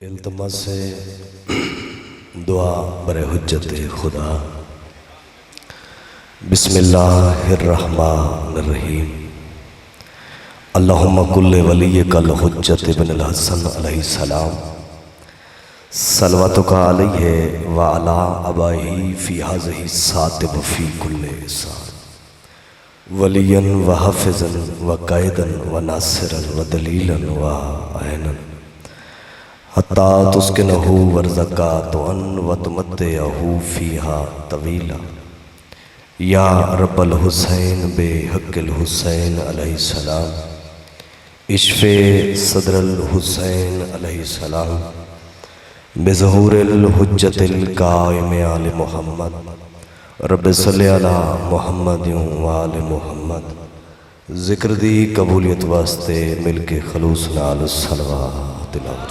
इल्तमस से दुआ बरे हुज्जत खुदा। बिस्मिल्लाहिर्रहमानिर्रहीम। अल्लाहुम्मा कुल्ले वलिय्यकल हुज्जत इब्नुल हसन अलैहिस्सलाम सलवातुका अलैहि व अला अबाही फ़ी हाज़िही सातिब फ़ी कुल्ले इंसान वलियन व हाफ़िज़न व क़ाइदन व नासिरन व दलीलन व ऐनन हत्ता तुस्किनहु वर्ज़क़ातुन व तुमत्तिअहु फ़ीहा तवीला या रब्बल हुसैन बे हक़्क़िल हुसैन अलैहिस्सलाम इश्फ़े सदरल हुसैन अलैहिस्सलाम बिज़हूरिल हुज्जतिल क़ाइम आले मुहम्मद रब्बि सल्लि अला मुहम्मद व आले मुहम्मद। ज़िक्र दी कबूलियत वास्ते मिलके खलूस नाल सलवात तिलावत।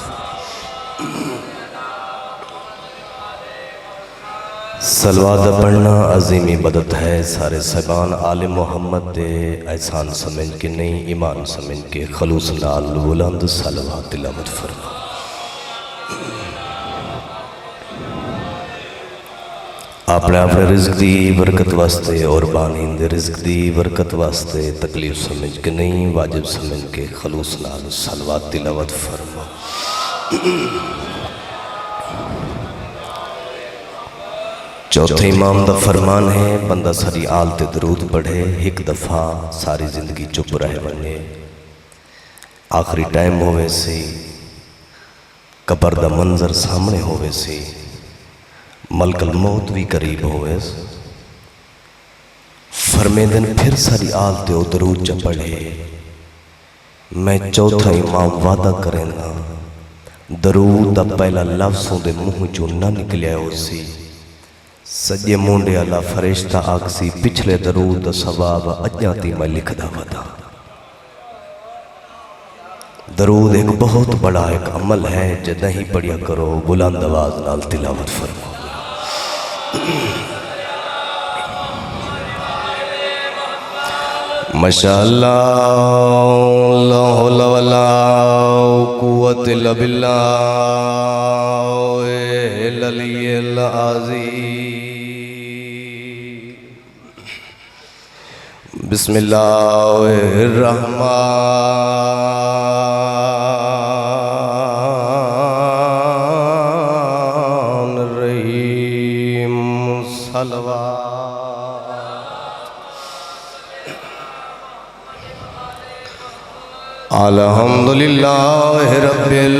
सलवात पढ़ना अजीम इबादत है। सारे साहिबान आले मुहम्मद दे एहसान समझ के नहीं ईमान समझ के खलूस नाल बुलंद सलवात तिलावत फरमा। अपने अपने रिज़्क़ दी बरकत वास्ते और बानी दे रिज़्क़ दी बरकत वास्ते तकलीफ समझ के नहीं वाजिब समझ के खलूस नाल सलवात तिलावत फरमा। चौथे इमाम दा फरमान है बंदा सारी आल ते दरूद पढ़े एक दफ़ा सारी जिंदगी चुप रह बने। आखिरी टाइम होवे सी कबर दा मंजर सामने होवे सी मलकल मौत भी करीब होवे फरमेंदन फिर सारी आल ते दरूद च पढ़े। मैं चौथा इमाम वादा करेंदा दरूद दा पहला लफ्ज़ों दे मुँह चो ना निकलिया हो सी सज्जे मुंडे आला फरिश्ता आखसी पिछले दरूद दा सवाब अज्ञा ती मैं लिखदा वदा। दरूद एक बहुत बड़ा एक अमल है जे नहीं पढ़िया करो बुलंद आवाज़ नाल तिलावत फरमाओ। माशाअल्लाह ला हौला वला कुव्वत इल्ला बिल्लाह अलियल अज़ीम। बिस्मिल्लाहिर्रहमानिर्रहीम। सलवात। अल्हम्दुलिल्लाहि रब्बिल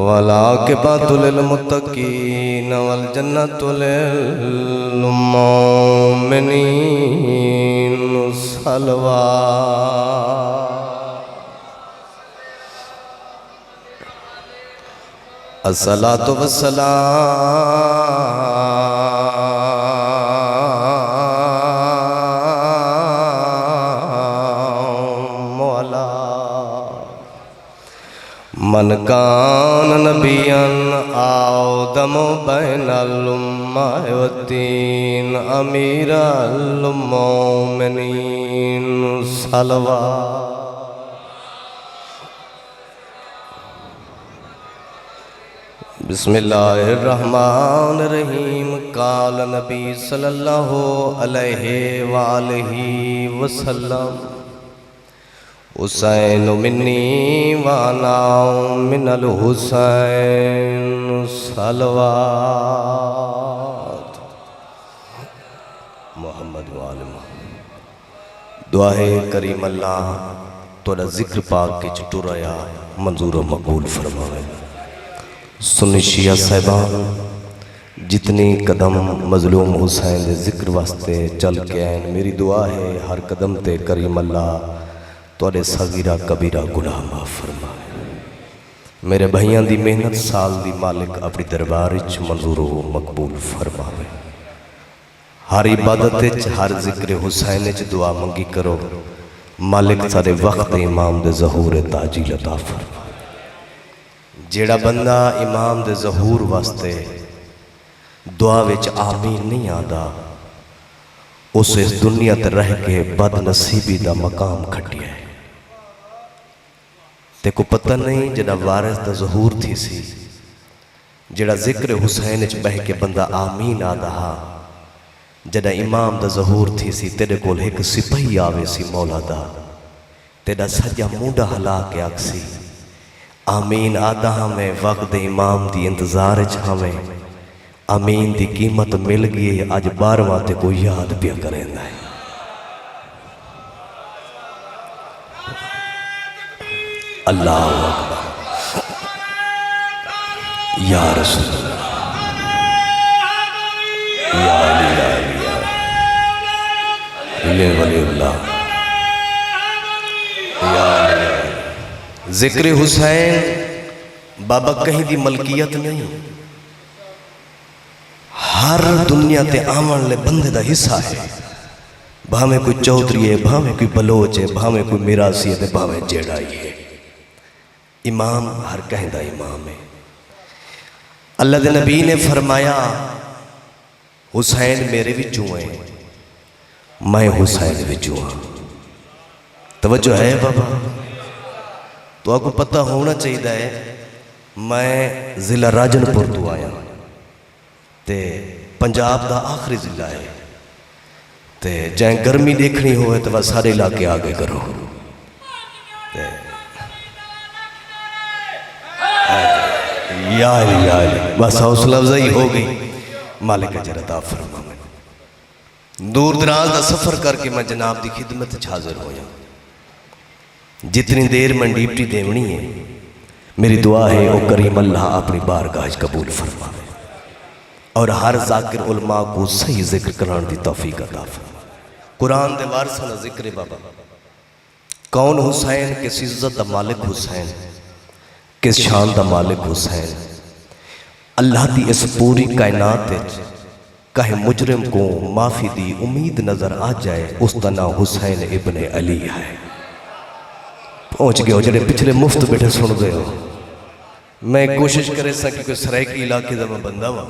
वलाकिबतुल लिल मुत्तकीन वल जन्नतु लिल मुमिनीन। सलवात। अस्सलातु वस्सलामु अला मन कान नबियन आदम बैनल उम्मह वत्तीन अमीरल मोमिनीन। सलवात। बिस्मिल्लाहिर्रहमानिर्रहीम। काल नबी सल्लल्लाहु अलैहि वालैहि वसल्लम हुसैन मिन्नी वाना मिनल हुसैन। सलवात। मोहम्मद वाले मोहम्मद। दुआ है करीम अल्लाह तोड़ा जिक्र पाक के चटुराया मंजूर व मकबूल फरमावे। सुन्नी शिया साहिबान जितनी कदम मजलूम हुसैन दे जिक्र वास्ते चल के आए मेरी दुआ है हर कदम ते करीम अल्लाह तोड़े सगीरा कबीरा गुनाह माफ फरमाए। मेरे भाइयों की मेहनत साल दी मालिक अपनी दरबार मंजूर व मकबूल फरमावे। हर इबादत हर जिक्र हुसैन दुआ मंगी करो मालिक सारे वक्त इमाम दे ज़हूर ताजील अता फरमाए। जेड़ा बंदा इमाम दे ज़हूर वास्ते दुआ विच आमीन नहीं आता, उस इस दुनिया ते रह के बदनसीबी का मकाम खटिया है। ते को पता नहीं जड़ा वारिस दा ज़हूर थी सी, जड़ा जिक्र हुसैन च बह के बंदा आमीन आदा हा, जड़ा इमाम दा ज़हूर थी सी, तेरे कोल एक सिपाही आवे सी मौला दा, तेरा सज्जा मुंडा हला के आखसी आमीन आदा हमें वक्त इमाम दी इंतजार च हमें आमीन दी कीमत मिल गई। अज 12वां ते कोई याद पिया करेंदा है। अल्लाह अकबर या रसूल या अली या अली वलीउल्लाह या अली। जिक्र हुसैन बाबा कहीं दी मलकियत नहीं, हर दुनिया ते आवन ले बंदे दा हिस्सा है। भावें कोई चौधरी है, भावें कोई बलोच है, भावें कोई मिरासी है, भावें जेड़ा ही है, इमाम हर कहदा इमाम है। अल्लाह दे नबी ने फरमाया हुसैन मेरे विचों है, मैं हुसैन विचों हाँ। तवज्जो है बाबा, तो आपको पता होना चाहिए है, मैं जिला राजनपुर तो आया, ते पंजाब का आखिरी जिला है, ते जै गर्मी देखनी हो तो बस सारे इलाके आगे करो। यार यार बस हौसला अफजाई हो गई। मालिक अजर अता फरमावे। दूर दराज का सफ़र करके मैं जनाब की खिदमत हाजिर होया। जितनी देर मैं ड्यूटी देवनी है, मेरी दुआ है वो करीम अल्लाह अपनी बारगाह कबूल फरमावे और हर जाकिर उलमा को सही जिक्र कराने की तौफीक अता फरमावे। कुरान दे वारसा का जिक्र बाबा, कौन हुसैन, किस इज्जत का मालिक हुसैन, किस शान का मालिक हुसैन। अल्लाह की इस पूरी कायनात कहे मुजरिम को माफ़ी की उम्मीद नज़र आ जाए, उसका नाम हुसैन इब्ने अली है। पहुँच गए जो पिछले मुफ्त बैठे सुन गए हो। मैं कोशिश करे सा कि कोई सराइकी इलाके का मैं बंदा वा,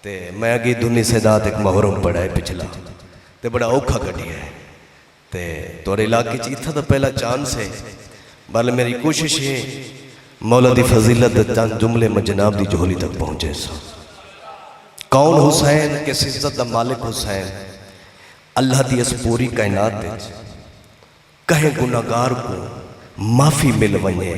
तो मैं अगे दुनी सैदात एक मुहर्रम पढ़ा है पिछला, तो बड़ा औखा कटिया है, तो तुहाडे इलाके इत्था तो पहला चांस है। बल मेरी कोशिश है मौला दी फजीलत चंद जुमले में जनाब दी झोली तक पहुँचे। कौन हुसैन, किस इज्जत का मालिक हुसैन। अल्लाह की इस पूरी कायनात कहे गुनाहगार को माफ़ी मिल वने,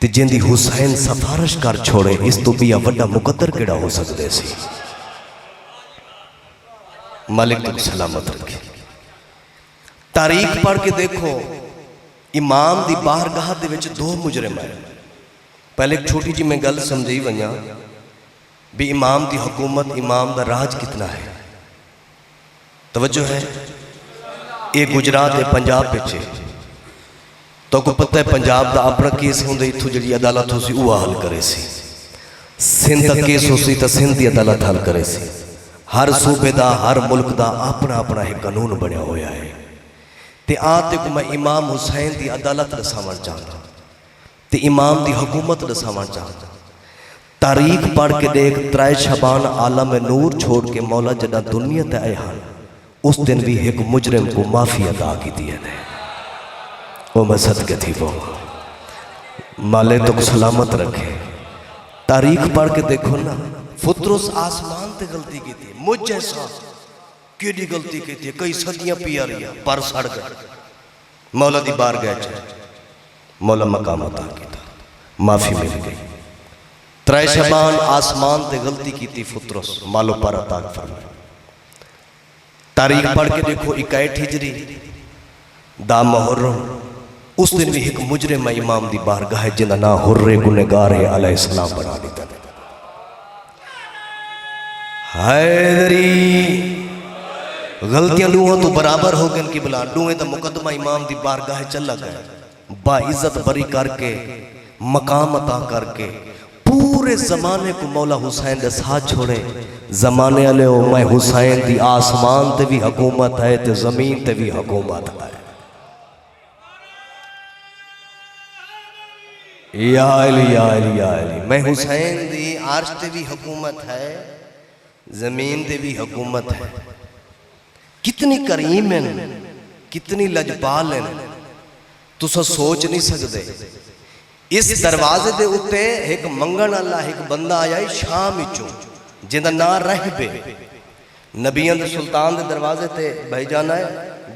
तो जिंदी हुसैन सिफारिश कर छोड़े, इस तो भी वड्डा मुकद्दर केड़ा हो सकते सी। मालिक तुम सलामत रखे। तारीख पढ़ के देखो, इमाम की बारगाह दे विच दो मुजरिम है। पहले एक छोटी जी मैं गल समझी वजा भी इमाम की हुकूमत, इमाम का राज कितना है। तवज्जो है, ये गुजरात है, पंजाब पिछे तो को पता है पंजाब का अपना केस होंगे, इतों जी अदालत हो सी वो हल करे सी, सिंध का केस हो सी तो सिंध की अदालत हल करे सी। हर सूबे का, हर मुल्क का अपना अपना एक कानून बनया होया है। ते आते को मैं इमाम हुसैन की अदालत दसावन चाहता, तो इमाम की हुकूमत दसावन चाहता। तारीख पढ़ के देख, 3 शबान आलम नूर छोड़ के मौला जदा दुनिया ते आए हैं, उस दिन भी एक मुजरिम को माफ़ी अदा की दी है। वो मैं सदके थी वो माले तो सलामत रखे। तारीख पढ़ के देखो ना, फुतरुस आसमान ते गलती की थी, मुझ जैसा कि गलती की थी, कई सदियां पिया रही पर सड़ गए। मौला दी बारगाह मौला मकाम अता किया, माफ़ी मिल गई। 3 शबान आसमान ते गलती की थी, फुतरुस मालो पर अता फरमाया। तारीख पढ़ के देखो, 61 हिजरी दा मुहर्रम, उस दिन भी एक मुजरिम इमाम दी बारगाह जिंदा ना हुर्रे गुनहगार है अलैहिस्सलाम बना दिता। हैदरी गलतियां लूहों तो बराबर हो गए कि बुला लूहे तो मुकदमा इमाम दी बारगाह चला गया। बाइज्जत बरी करके, मकाम अता करके पूरे जमाने को मौला हुसैन दे साथ छोड़े। जमाने वाले हो, मैं हुसैन दी आसमान ते भी हुकूमत है, ते जमीन ते भी हुकूमत है। या अली या अली या अली, मैं हुसैन दी आर्श ते भी हुकूमत है, जमीन ते भी हुकूमत है। कितनी करीम है, कितनी लजपाल है, तुसा सोच नहीं सकते। इस दरवाजे दे उत्ते एक मंगण वाला एक बंदा आया शाम विचों जिंदा नाम रहबे, नबियां दे सुल्तान दे दरवाजे ते भाई जाना है,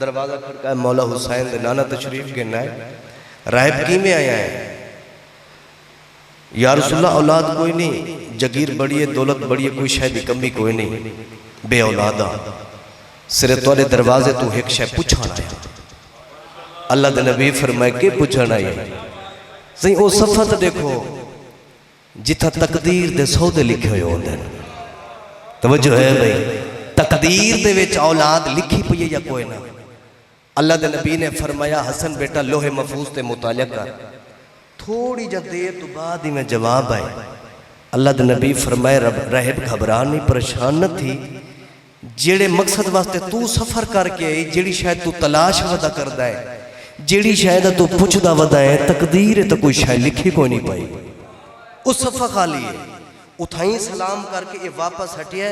दरवाजा खड़का है, मौला हुसैन दे नाना तशरीफ गिरना है। रहब की में आया है, या रसूलल्लाह औलाद कोई नहीं, जगीर बड़ी है, दौलत बड़ी है, कोई शायद कमी कोई नहीं, बे औलादा, सिरे तोरे दरवाजे तू एक शय पुछाना है। अल्लाह दे नबी फरमाए के पुछना है सही ओ सफत देखो जिथा तकदीर दे सौदे लिखे हुए होंदे ने। तवज्जो है भाई, तकदीर दे विच औलाद लिखी पई है या कोई ना। अल्लाह दे नबी ने फरमाया हसन बेटा लोहे महफूज ते मुताला कर। थोड़ी जा देर तो बाद ही में जवाब आए। अल्लाह दे नबी फरमाए रहब घबरा नहीं, परेशान न थी, जेड़े मकसद वास्ते तू सफर करके आई, जेड़ी शायद तू तलाश वदा करदा है, जेड़ी शायद तू पुछदा वदा है, तकदीर है तो कोई शायद लिखी कोई नहीं पाई। उस सफा खाली है, उठाई सलाम करके ये वापस हटिया।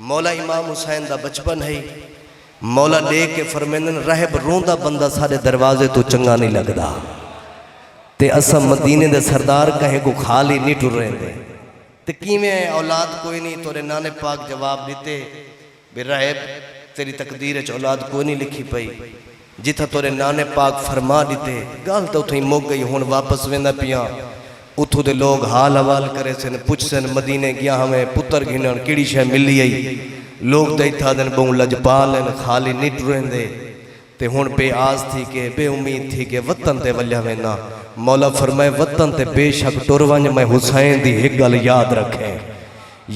मौला इमाम हुसैन दा बचपन है, मौला देख के फरमांदन रहब रोंदा बंदा सारे दरवाजे तो चंगा नहीं लगदा, ते असा मदीने दे सरदार कहे को खाली नहीं टुर रहे ते किवें औलाद कोई नहीं। तोरे नाने पाक जवाब दिते बे रहब तेरी तकदीर च औलाद कोई नहीं लिखी पई, जिथा तोरे नाने पाक फरमा दिते गल तो उथई मुक गई। हुण वापस वेंदा पिया, उथों दे लोग हाल हवाल करे सन, पुछ सन मदीने गया हमें पुत्र घिनण किड़ी शय मिली आई। लोग तो इथा दिन बहु लजपाल खाली नहीं टुरेंदे ते हुण बेआस थी के बेउमीद थी के वतन ते वल्या वेना। मौला फरमाए वतन ते बेशक टुर वंज, मैं हुसैन दी एक गल याद रखें,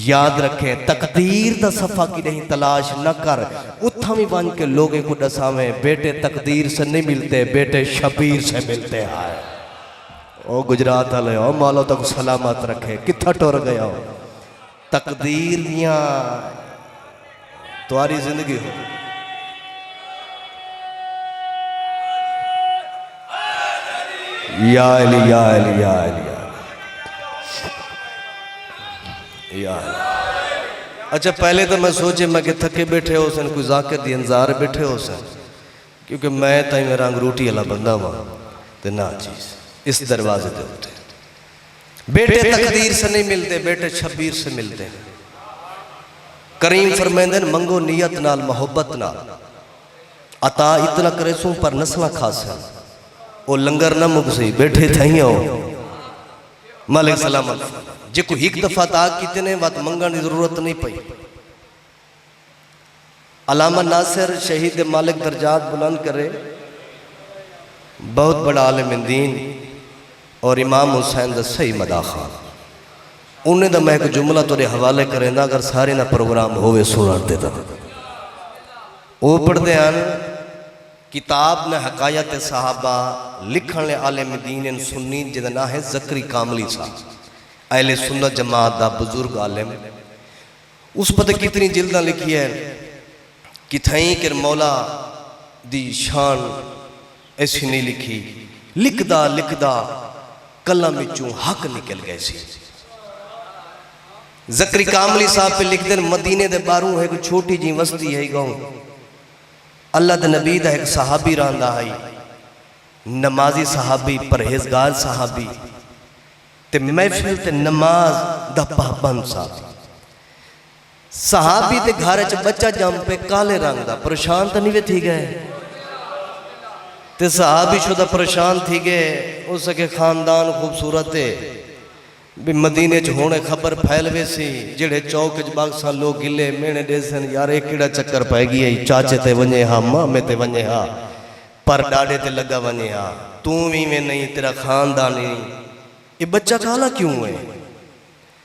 याद रखें तकदीर दा सफा की नहीं तलाश न कर। उथा भी बन के लोगों को दसावे बेटे तकदीर से नहीं मिलते, बेटे शबीर से मिलते हैं। ओ गुजरात वाले ओ मौला तक सलामत रखे, किथा टुर गया हो तकदीर दियां तुम्हारी जिंदगी हो। या अली या अली या अली या। अच्छा पहले तो मैं सोचे मैं कि थके बैठे हो सन, कोई जाकिर दी इंतजार बैठे हो सन, क्योंकि मैं ताई मेरा अंगरूटी वाला बंदा वा ते ना चीज इस दरवाजे के उत्ते बेटे तकदीर से नहीं मिलते, बेटे शबीर से मिलते हैं। करीम फरमांदे मंगो नियत नाल मोहब्बत नाल, अता इतना करे सू पर नस्ल खासन, वो लंगर न मुक सी बैठे थई हो मालिक सलामत। जे को एक दफा ताक किते ने बात मंगण की जरूरत नहीं पई। अलामा नासिर शहीद मालिक दर्जात बुलंद करे, बहुत बड़ा आलिम दीन और इमाम हुसैन दा सही मदाखा। उन्हें तो मैं एक जुमला तुरे हवाले करेंदा, अगर सारे ना प्रोग्राम होवे सुना देता। वो पढ़ते हैं किताब ने हकायत साहबा लिखने आलिम दीन सुन्नी जिदा ना है ज़करी कामली साहब, अहले सुन्नत जमात दा बुजुर्ग आलिम। उस पर कितनी जिल्दा लिखी है कि थई के मौला दी शान ऐसी नहीं लिखी, लिखदा लिखदा कलम विचों हक निकल गए सी। ज़करी कामली साहब पे लिखते मदीने दे बारू एक छोटी जी बस्ती है गाँव, अल्लाह दे नबी दा एक सहाबी रहा है, नमाजी सहाबी परहेजगार सहाबी ते महफिल ते नमाज दा पाबंद सहाबी ते घर च बच्चा जम पे काले रंग दा, परेशान तो नहीं वे थी गए ते सहाबी शुदा परेशान थी गए। उसके खानदान खूबसूरत है भी मदीने च होने खबर फैल वे सी, जेड़े चौक च बागसा लोग गिले मेने दे सन यार एक किड़ा चक्कर पै गई, चाचे ते वने हा, मामे ते वने हा, पर डाडे ते लगा वने हा, तू भी में नहीं, तेरा खानदान नहीं, ये बच्चा काला क्यों है।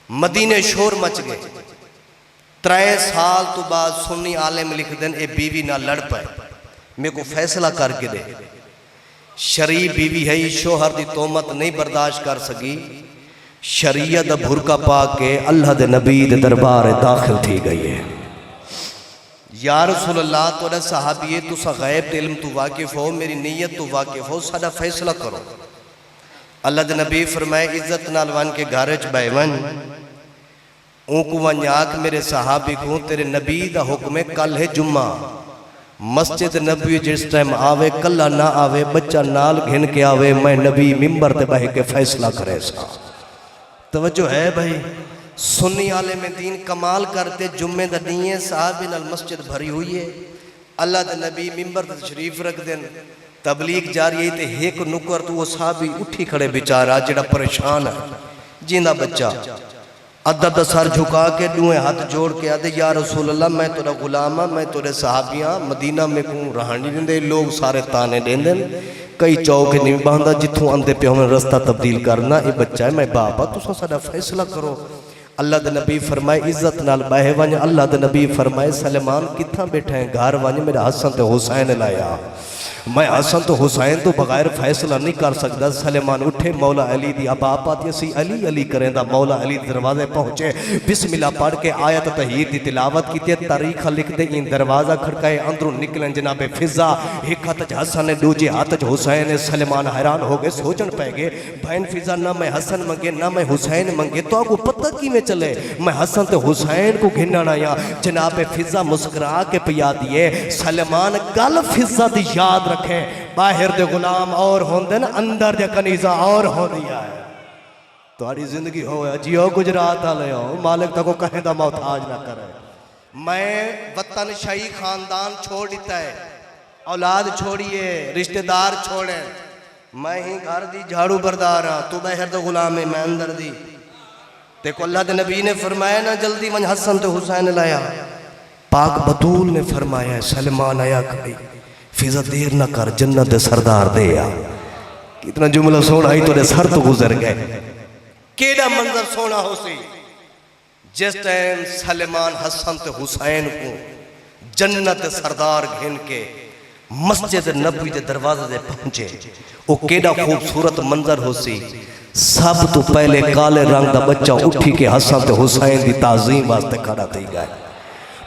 मदीने शोर मच गए। 3 साल तो बाद सुन्नी आलिम लिख देन ए बीवी ना लड़ पाए, मेरे को फैसला करके दे। शरीफ बीवी है, शोहर की तोहमत नहीं बर्दाश्त कर सकी, शरीयत दा भुरका पा के अल्लाह दे नबी दे दरबार दाखिल थी गई है। या रसूल अल्लाह तोड़ा सहाबी तुसा गैब दे इल्म तू वाकिफ हो, मेरी नीयत तू वाकिफ हो, साडा फैसला करो। अल्लाह दे नबी फरमाए इज्जत नाल वन के घर च बैवन ऊक वंजाक मेरे सहाबी को तेरे नबी दा हुक्म है कल है जुम्मा मस्जिद नबी जिस टाइम आवे कला ना आवे बच्चा नाल घिन के आवे मैं नबी मिंबर ते बह के फैसला करे सा। तवज्जो है भाई सुन्नी आले में दीन कमाल करते जुम्मे दा दी है साहब नाल मस्जिद भरी हुई है अल्लाह दे नबी मिंबर ते तशरीफ रख देन तबलीग जारी है ते एक नुकर तो वो साहबी उठी खड़े बेचारा जेड़ा परेशान है जिंदा बच्चा अद्धा सर झुका के दुए हाथ जोड़ के आदे या रसूल अल्लाह मैं तेरा गुलाम हाँ मैं तेरे सहाबियाँ मदीना में को रहनी देंदे लोग सारे ताने देंदे कई चौक नहीं बांधा जिथों आंदे पे हमें रास्ता तब्दील करना ये बच्चा है मैं बाप हाँ तुसा साडा फैसला करो। अल्लाह दे नबी फरमाए इज्जत नाल बह वंज। अल्लाह दे नबी फरमाए सलमान कित्था बैठे हैं घर वंज मेरा हसन ते हुसैन लाया मैं हसन तो हुसैन तो बगैर फैसला नहीं कर सकता। सलेमान उठे मौला अली दी अब आप आती सी अली अली करेंदा मौला अली दरवाजे पहुंचे बिस्मिल्लाह पढ़ के आयत तहीर दी तिलावत की तारीख लिख दे इन दरवाजा खड़काए अंदरों निकलन जनाबे फिजा एक हाथ च हसन ने दूजे हाथ च हुसैन। सलेमान हैरान हो गए सोचन पै गए बहन फिजा ना मैं हसन मंगे ना मैं हुसैन मंगे तो आपको पता किवें चले मैं हसन तो हुसैन को घिनण आया। जनाबे फिजा मुस्कुरा के पिया दिए सलेमान गल फिजा दी याद रखे बाहर दे गुलाम और होंदे न अंदर दे कनीजा और हो दिया है तुम्हारी जिंदगी हो जियो गुजरात वाले हो मालिक तको कहे दा मोहताज ना करे। मैं वतन शाही खानदान छोड़ दिता है औलाद छोड़िए रिश्तेदार छोड़े मैं ही घर दी झाड़ू बरदार हाँ तू बाहर दे गुलाम है मैं अंदर दी देखो अल्लाह के नबी ने फरमाया ना जल्दी मन हसन तो हुसैन लाया। पाक बतूल ने फरमाया सलमान आया खड़ी फिजा देर ना कर जन्नत दे सरदार दे आ। कितना जुमला सोना ही तो सर तो गुजर गए केड़ा मंजर सोना हो सी जिस टाइम सलमान हसन ते हुसैन को जन्नत सरदार घिन के मस्जिद नबी दे दरवाजे दे पहुंचे वो केड़ा खूबसूरत मंजर हो सी। सब तो पहले काले रंग दा बच्चा उठी के हसन ते हुसैन दी ताजीम वास्ते खड़ा थी गया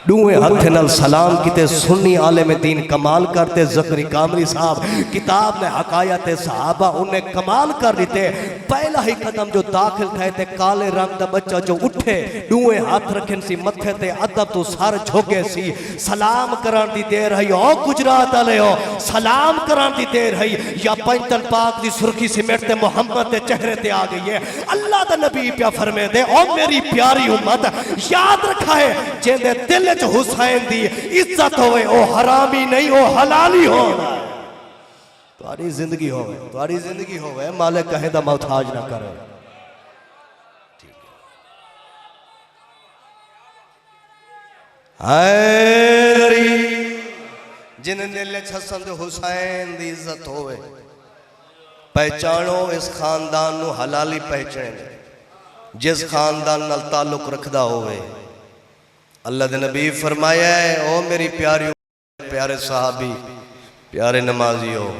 दूए हथ नल सलाम किते सुन्नी आलिम दीन कमाल करते ज़करी कामरी साहब किताब ने हकायत सहाबा उन्हें कमाल कर देते। पहला ही कदम जो दाखिल थे ते काले रंग दा बच्चा जो उठे दूए हाथ रखन सी मथे ते अदब तो सर झोके सी सलाम करान दी देर है ओ गुजरात वाले हो सलाम करान दी देर है या पंचतन पाक दी सुर्खी सिमट ते मोहम्मद दे चेहरे ते आ गई है। अल्लाह दा नबी प्या फरमे दे ओ मेरी प्यारी उम्मत याद रखा है जेंदे दिल हुसैन दी इज्जत होवे ओ हरामी नहीं ओ हलाली हो तुम्हारी जिंदगी होवे मालिक कहे दा मोहताज ना करे। हैदरी जिन दिल हसन ते हुसैन दी इज्जत होवे पहचानो इस खानदान नु हलाली पहचान जिस खानदान नाल ताल्लुक रखदा होवे। अल्लाह दे नबी फरमाया है ओ मेरी प्यारी प्यारे सहाबी प्यारे नमाजी हो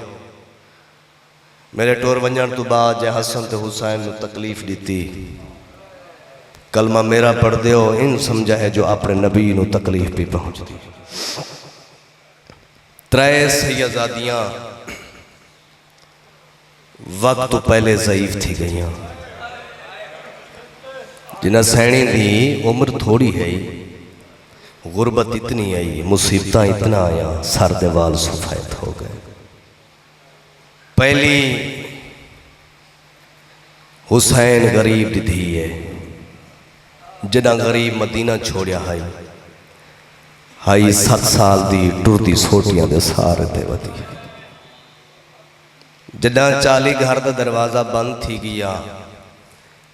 मेरे टोर वंजन तो बाद जै हसन ते हुसैन को तकलीफ दी कलमा मेरा पढ़ दो इन समझा है जो अपने नबी को तकलीफ भी पहुंचती। त्रै सैयदादियां वक्त तो पहले ज़ईफ थी गई जिन्हें सैनी दी उम्र थोड़ी है गुरबत इतनी आई मुसीबत इतना आया सर दे वाल सफेद हो गए। पहली हुसैन गरीब दी धी है जिना गरीब मदीना छोड़िया हाई 7 साल दी टुरदी सोटियां दे सारे ते वधी जिना 40 घर का दरवाजा बंद थी गया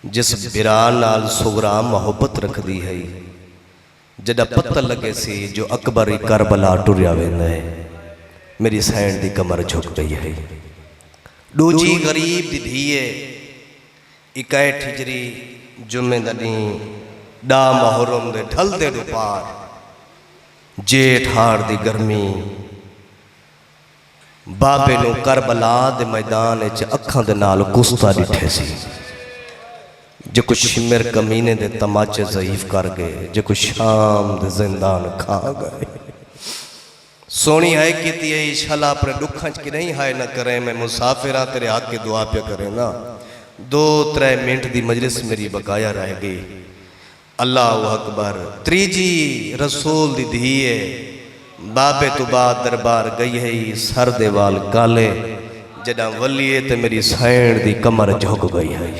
जिस बिरा नाल सुगरा मोहब्बत रखदी है जदा पता लगे सी जो अकबरी करबला टुरिया वेंदा है मेरी सैन दी कमर झुक गई है। दूजी गरीब दी धीए 61 हिजरी जुम्मे दी डा मुहर्रम दे ढलदे दुपार जेठ हाड़ दी गर्मी बाबे नू करबला दे मैदान च अखां दे नाल कुस्ता डिठे सी जो कुछ शिमर कमीने दे तमाचे ज़ईफ कर गए जो कुछ शाम दे जिंदान खा गए। सोनी है कि शला अपने दुखा च कि नहीं हाय ना करे मैं मुसाफिर हाँ तेरे हाथ की दुआ पे करे ना 2-3 मिनट दी मजलिस मेरी बकाया रह गई अल्लाह अकबर। त्रीजी रसूल दी धी है, बाबे तो बाद दरबार गई है सर दे वाल काले, जदा वलीए ते मेरी सैन दी कमर झुक गई है।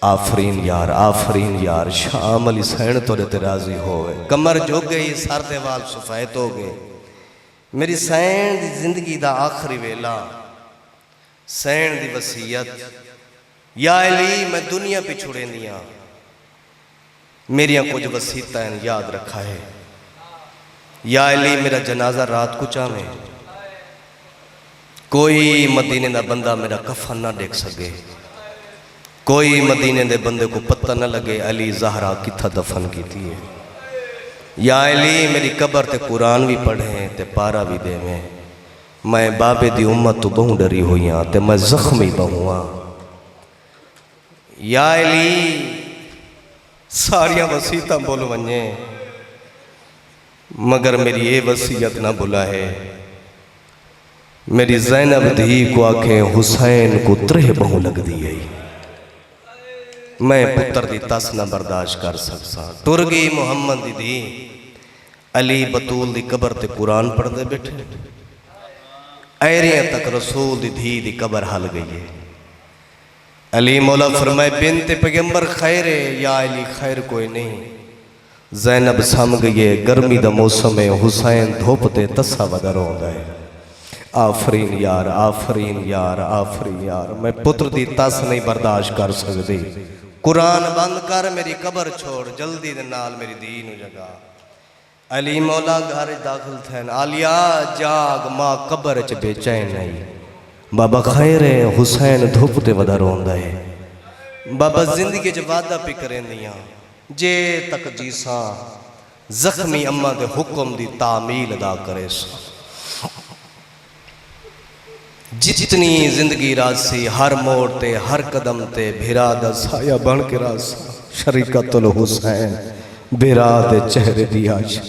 आफरीन यार शाम अली सैन तोरे ते राजी होवे, कमर झुक गई, सर दे वाल सफेद हो गए। मेरी सैन दी जिंदगी दा आखिरी वेला, सैन दी वसीयत, या अली मैं दुनिया पिछुड़े दियां, मेरिया कुछ वसीयतां याद रखा है। या अली मेरा जनाजा रात को चावे, कोई मदीने का बंदा मेरा कफन ना देख सके, कोई मदीने के बंदे को पता न लगे अली ज़हरा किथा दफन की थी है। या अली मेरी कबर ते कुरान भी पढ़े ते पारा भी देवे, मैं बाबे दी उम्मत तो बहु डरी हुई हाँ ते मैं जख्मी बहु हाँ। या अली सारिया वसीयतां बोल वने, मगर मेरी ये वसीयत ना भुला है। मेरी ज़ैनब धी को आखे हुसैन को त्रेह बहु लग दी है, मैं पुत्र दी तस ना बर्दाश्त कर सकसा। टुर गई मुहम्मद दी धी, अली बतूल दी कबर ते कुरान पढ़ते बैठे, ऐरियां तक रसूल दी धी दी कबर हल गई है। अली मौला फरमाए बिनते पैगंबर खैर है, या अली खैर कोई नहीं। ज़ैनब सम गई है, गर्मी दा मौसम है, हुसैन धुप ते तस्सा वदर होंदा है। आफरीन यार मैं पुत्र दी तस नहीं बर्दाश्त कर सकती। कुरान बंद कर, मेरी कबर छोड़, जल्दी दे नाल मेरी धी नू जगा। अली मौला घर दाखिल थे, आलिया जाग, मां कबर च बेचैन नहीं। बाबा खैर है, हुसैन धुप ते वदा रोंदा है। बाबा जिंदगी च वादा पी करेंदियां, जे तक जीसा जख्मी अम्मा दे हुक्म दी तामील अदा करे। जितनी जिंदगी रासी, हर मोड़ ते हर कदम ते भिरा दा साया बन के रासा। शरीकतुल हुसैन भिरा दे चेहरे दी आशिक।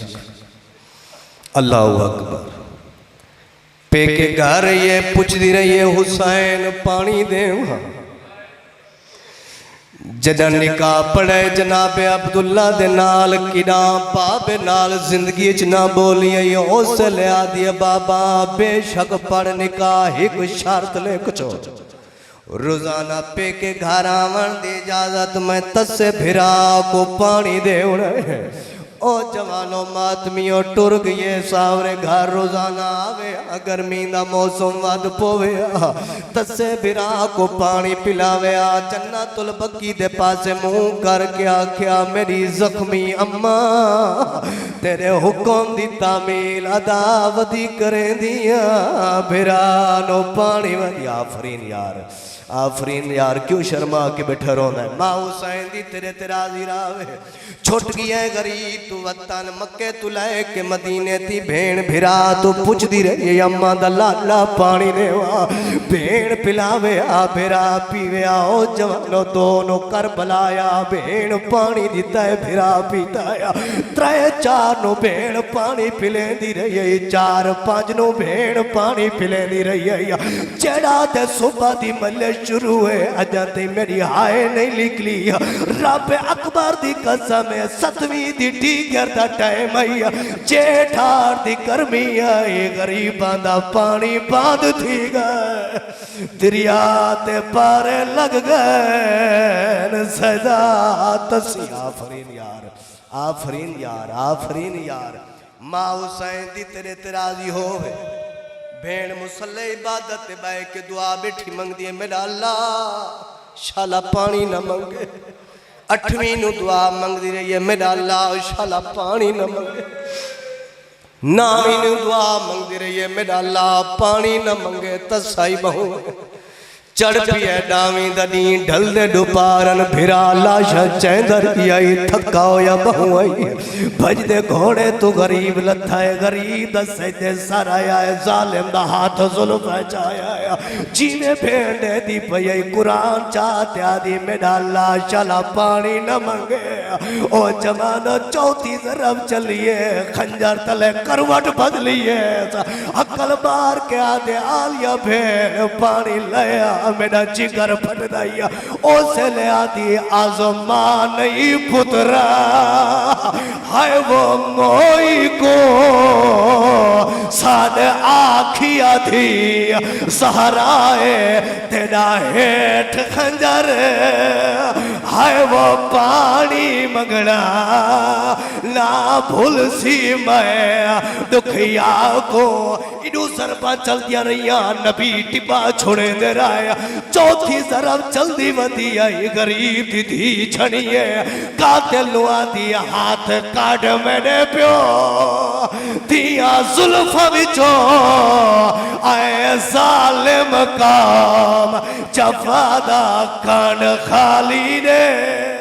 अल्लाहु अकबर। पेके घर ये पुछदी रही है, हुसैन पानी देवा। जदा निकाह पड़े जनाबे अब्दुल्ला दे नाल, किना बाबे नाल जिंदगी च ना बोली, उस लिया दिया बाबा बेशक पढ़ निकाह एक शर्त ले कुछ, रोजाना पेके घर आवन दी इजाजत, मैं तसे भिरा को पानी देवना है। ओ जवानो मातमियों टुर गए सावरे घर रोजाना आवे, गर्मी दा मौसम वध पोवे, तसे भिरा को पानी पिलावे। जन्नतुल बकी दे पासे मुंह करके आख्या, मेरी जख्मी अम्मा तेरे हुक्म दी तामील अदा वदी करें दिया, भिरा नो पानी वदी। आफरीन यार क्यों शर्मा के बैठा रोना है। माँ हुसैन दी तेरे ते राजी रावे, छुट गई है गरीब तू वतन, मक्के तू लाए के मदीने ती भेण भिरा तू पुछदी रही अम्मा दा लाला पानी देवा, भेण पिलावे आ भिरा पीवे। आओ जवानो दोनों कर बुलाया, भेण पानी दिता है भिरा पीता है। त्रै चार नो भेण पानी पिलेंदी रही, चार पांच नो भेण पानी पिलेंदी रही। जेड़ा ते सुबह दी मल्ले शुरू है, अजा ते मेरी हाय नहीं निकली। रब अकबर दी कसम है, 7वीं दी टीगर दा टाइम आई, जेठार दी गर्मी आई, गरीबां दा पानी बंद थी गए, दरिया ते पारे लग गए सजा तसी। आफरीन यार माँ हुसैन दी तेरे ते राजी होवे। भेड़ मुसल्ले इबादत बह के दुआ बैठी मंगदी है, मेरा अल्लाह शाला पानी न मंगे। 8वीं नु दुआ मंगदी रही है, मेरा अल्लाह शाला पानी न मंगे। 9वीं नु दुआ मंगदी रही है, मेरा अल्लाह पानी न मंगे। तसाई बहु चढ़ पिया डावी दनी ढल दे डुपारन, भिरा लाशा चैंदर आई, थका होया बहु आई। भजदे घोड़े तू गरीब लथा है, गरीब दसदे सारा आया, जालिम दा हाथ जुल्म बचाया। जीवे भेंडे दी पई कुरान चाहत्या दी, मेरा अल्लाह शाला पानी न मंगे। ओ जमाना चौथी तरफ चलिए, खंजर तले करवट बदलिए, अकल मार के आदे आलिया भेड़ पानी लया। मेरा जिगर फटदा ही उस लिया दी आजमा नहीं पुत्रा है वो मोई को साद आखिया थी सहाराए तेरा हेठ खंजर है वो पानी मंगना ना भूल सी मैं दुखिया को इनू सरबा चलदिया रही नबी टिब्बा छोड़े दे रहा है चौथी तरफ जल्दी वधी आई गरीब दी धी छड़िए कातिल दी हाथ काट मैंने प्यो दिया जुल्फ विचो आए जालिम काम जफादा कान खाली ने